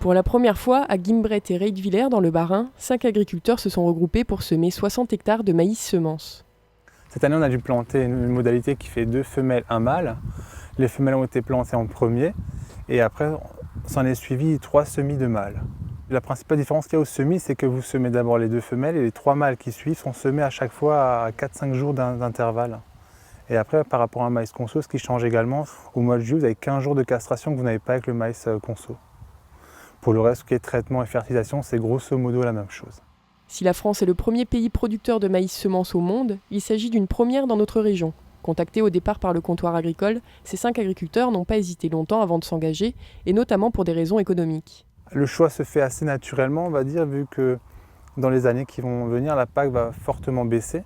Pour la première fois, à Guimbret et Reidwiller dans le Bas-Rhin, 5 agriculteurs se sont regroupés pour semer 60 hectares de maïs semences. Cette année, on a dû planter une modalité qui fait 2 femelles, 1 mâle. Les femelles ont été plantées en premier et après, s'en est suivi 3 semis de mâles. La principale différence qu'il y a au semis, c'est que vous semez d'abord les 2 femelles et les 3 mâles qui suivent sont semés à chaque fois à 4-5 jours d'intervalle. Et après, par rapport à un maïs conso, ce qui change également, au mois de juillet, vous avez 15 jours de castration que vous n'avez pas avec le maïs conso. Pour le reste, ce qui est traitement et fertilisation, c'est grosso modo la même chose. Si la France est le premier pays producteur de maïs semences au monde, il s'agit d'une première dans notre région. Contactés au départ par le comptoir agricole, ces 5 agriculteurs n'ont pas hésité longtemps avant de s'engager, et notamment pour des raisons économiques. Le choix se fait assez naturellement, on va dire, vu que dans les années qui vont venir, la PAC va fortement baisser.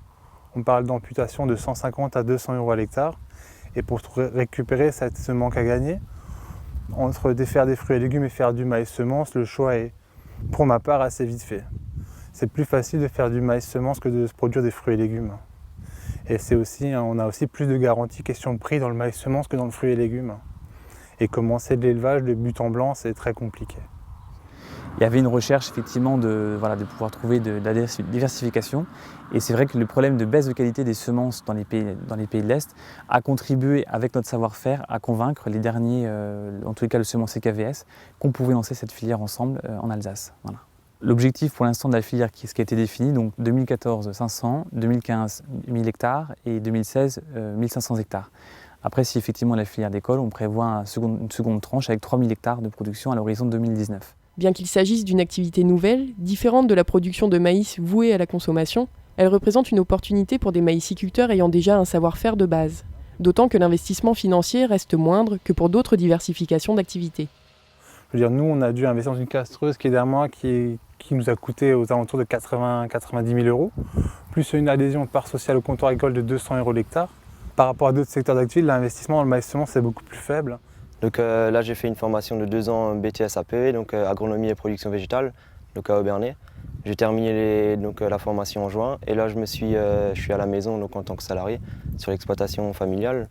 On parle d'amputation de 150 à 200 euros à l'hectare. Et pour récupérer ce manque à gagner, entre faire des fruits et légumes et faire du maïs semence, le choix est, pour ma part, assez vite fait. C'est plus facile de faire du maïs semence que de se produire des fruits et légumes. Et c'est aussi, on a aussi plus de garanties question de prix dans le maïs semence que dans le fruit et légumes. Et commencer de l'élevage de but en blanc, c'est très compliqué. Il y avait une recherche effectivement de pouvoir trouver de la diversification. Et c'est vrai que le problème de baisse de qualité des semences dans les pays de l'Est a contribué, avec notre savoir-faire, à convaincre les derniers, en tous les cas le semencier KVS, qu'on pouvait lancer cette filière ensemble en Alsace. Voilà. L'objectif pour l'instant de la filière, ce qui a été défini, donc 2014 500, 2015 1000 hectares et 2016 1500 hectares. Après, si effectivement la filière décolle, on prévoit une seconde tranche avec 3000 hectares de production à l'horizon 2019. Bien qu'il s'agisse d'une activité nouvelle, différente de la production de maïs vouée à la consommation, elle représente une opportunité pour des maïsiculteurs ayant déjà un savoir-faire de base. D'autant que l'investissement financier reste moindre que pour d'autres diversifications d'activités. Je veux dire, nous, on a dû investir dans une castreuse qui est derrière moi, qui nous a coûté aux alentours de 90 000 euros, plus une adhésion de part sociale au comptoir agricole de 200 euros l'hectare. Par rapport à d'autres secteurs d'activité, l'investissement dans le maïs semence est beaucoup plus faible. Donc là, j'ai fait une formation de 2 ans BTS APE, donc agronomie et production végétale, donc à Aubernais. J'ai terminé la formation en juin et là, je suis à la maison donc, en tant que salarié sur l'exploitation familiale.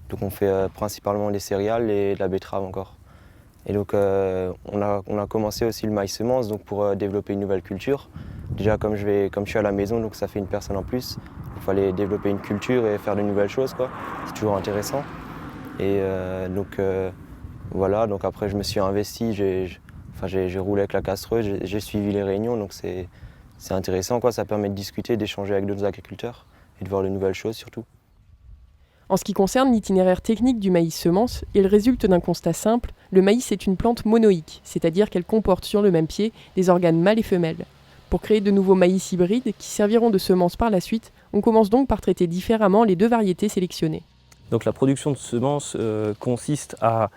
Donc on fait principalement des céréales et de la betterave encore. Et donc on a commencé aussi le maïs semence donc pour développer une nouvelle culture. Déjà comme je suis à la maison, donc ça fait une personne en plus. Il fallait développer une culture et faire de nouvelles choses, quoi. C'est toujours intéressant. Et voilà, donc après je me suis investi, j'ai roulé avec la castreuse, j'ai suivi les réunions, donc c'est intéressant, quoi. Ça permet de discuter, d'échanger avec d'autres agriculteurs et de voir de nouvelles choses surtout. En ce qui concerne l'itinéraire technique du maïs semence, il résulte d'un constat simple, le maïs est une plante monoïque, c'est-à-dire qu'elle comporte sur le même pied des organes mâles et femelles. Pour créer de nouveaux maïs hybrides qui serviront de semences par la suite, on commence donc par traiter différemment les 2 variétés sélectionnées. Donc la production de semences consiste à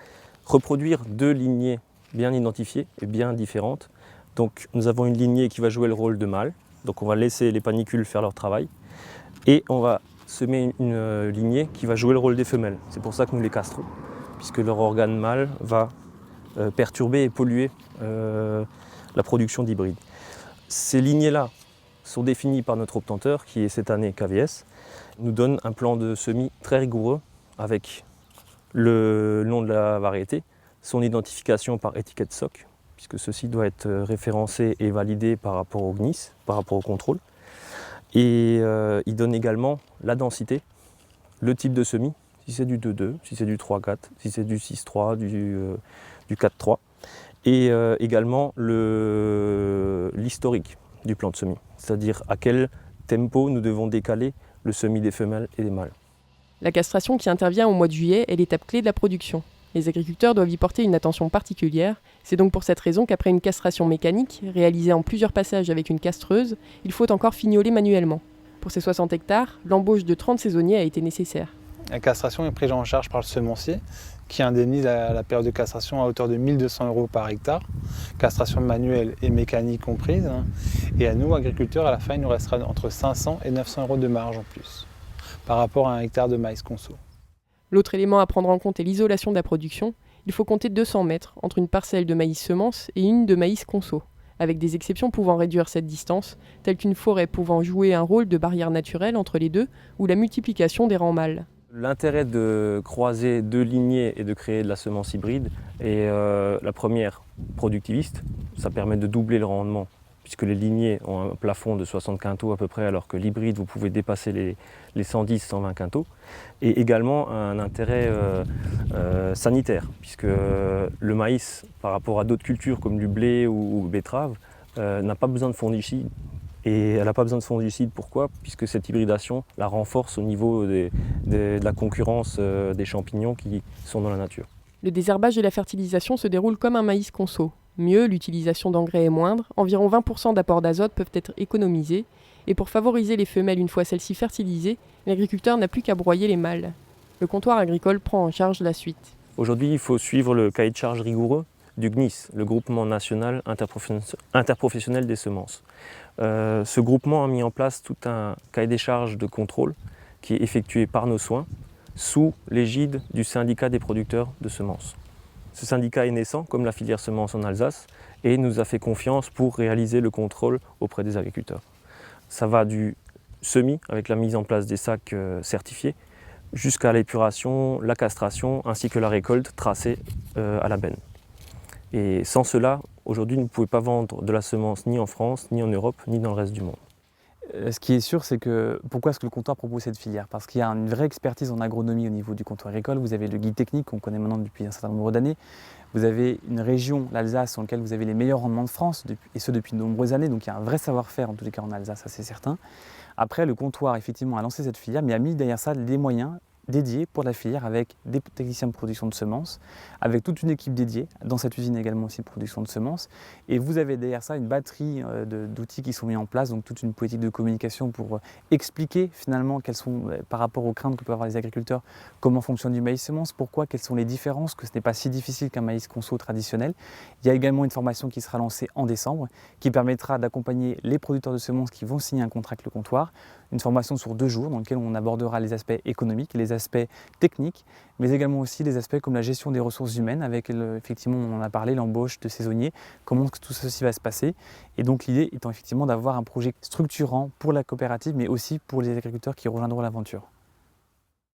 reproduire 2 lignées bien identifiées et bien différentes. Donc nous avons une lignée qui va jouer le rôle de mâle, donc on va laisser les panicules faire leur travail, et on va semer une lignée qui va jouer le rôle des femelles. C'est pour ça que nous les castrons, puisque leur organe mâle va perturber et polluer la production d'hybrides. Ces lignées-là sont définies par notre obtenteur, qui est cette année KVS, nous donne un plan de semis très rigoureux avec le nom de la variété, son identification par étiquette SOC, puisque ceci doit être référencé et validé par rapport au GNIS, par rapport au contrôle. Et il donne également la densité, le type de semis, si c'est du 2,2, si c'est du 3,4, si c'est du 6,3, du 4,3, et également l'historique du plan de semis, c'est-à-dire à quel tempo nous devons décaler le semis des femelles et des mâles. La castration qui intervient au mois de juillet est l'étape clé de la production. Les agriculteurs doivent y porter une attention particulière. C'est donc pour cette raison qu'après une castration mécanique, réalisée en plusieurs passages avec une castreuse, il faut encore fignoler manuellement. Pour ces 60 hectares, l'embauche de 30 saisonniers a été nécessaire. La castration est prise en charge par le semencier, qui indemnise la période de castration à hauteur de 1 200 euros par hectare, castration manuelle et mécanique comprise. Et à nous, agriculteurs, à la fin, il nous restera entre 500 et 900 euros de marge en plus, par rapport à 1 hectare de maïs conso. L'autre élément à prendre en compte est l'isolation de la production. Il faut compter 200 mètres entre une parcelle de maïs semence et une de maïs conso, avec des exceptions pouvant réduire cette distance, telles qu'une forêt pouvant jouer un rôle de barrière naturelle entre les deux ou la multiplication des rangs mâles. L'intérêt de croiser deux lignées et de créer de la semence hybride est la première, productiviste. Ça permet de doubler le rendement puisque les lignées ont un plafond de 60 quintaux à peu près, alors que l'hybride, vous pouvez dépasser les 110-120 quintaux. Et également un intérêt sanitaire, puisque le maïs, par rapport à d'autres cultures comme du blé ou betterave, n'a pas besoin de fongicides. Et elle n'a pas besoin de fongicides, pourquoi? Puisque cette hybridation la renforce au niveau de la concurrence des champignons qui sont dans la nature. Le désherbage et la fertilisation se déroulent comme un maïs conso. Mieux, l'utilisation d'engrais est moindre, environ 20% d'apport d'azote peuvent être économisés, et pour favoriser les femelles une fois celles-ci fertilisées, l'agriculteur n'a plus qu'à broyer les mâles. Le comptoir agricole prend en charge la suite. Aujourd'hui, il faut suivre le cahier de charge rigoureux du GNIS, le groupement national interprofessionnel des semences. Ce groupement a mis en place tout un cahier des charges de contrôle qui est effectué par nos soins sous l'égide du syndicat des producteurs de semences. Ce syndicat est naissant, comme la filière semences en Alsace, et nous a fait confiance pour réaliser le contrôle auprès des agriculteurs. Ça va du semis, avec la mise en place des sacs certifiés, jusqu'à l'épuration, la castration, ainsi que la récolte tracée à la benne. Et sans cela, aujourd'hui, vous ne pouvez pas vendre de la semence ni en France, ni en Europe, ni dans le reste du monde. Ce qui est sûr, c'est que pourquoi est-ce que le comptoir propose cette filière? Parce qu'il y a une vraie expertise en agronomie au niveau du comptoir agricole. Vous avez le guide technique qu'on connaît maintenant depuis un certain nombre d'années. Vous avez une région, l'Alsace, dans laquelle vous avez les meilleurs rendements de France, et ce depuis de nombreuses années. Donc il y a un vrai savoir-faire, en tous les cas en Alsace, ça c'est certain. Après, le comptoir, effectivement, a lancé cette filière, mais a mis derrière ça des moyens dédié pour la filière avec des techniciens de production de semences, avec toute une équipe dédiée, dans cette usine également aussi de production de semences. Et vous avez derrière ça une batterie d'outils qui sont mis en place, donc toute une politique de communication pour expliquer finalement quelles sont, par rapport aux craintes que peuvent avoir les agriculteurs, comment fonctionne du maïs semence, pourquoi, quelles sont les différences, que ce n'est pas si difficile qu'un maïs conso traditionnel. Il y a également une formation qui sera lancée en décembre, qui permettra d'accompagner les producteurs de semences qui vont signer un contrat avec le comptoir, une formation sur 2 jours dans laquelle on abordera les aspects économiques, les aspects techniques, mais également aussi les aspects comme la gestion des ressources humaines, avec effectivement, on en a parlé, l'embauche de saisonniers, comment tout ceci va se passer. Et donc l'idée étant effectivement d'avoir un projet structurant pour la coopérative, mais aussi pour les agriculteurs qui rejoindront l'aventure.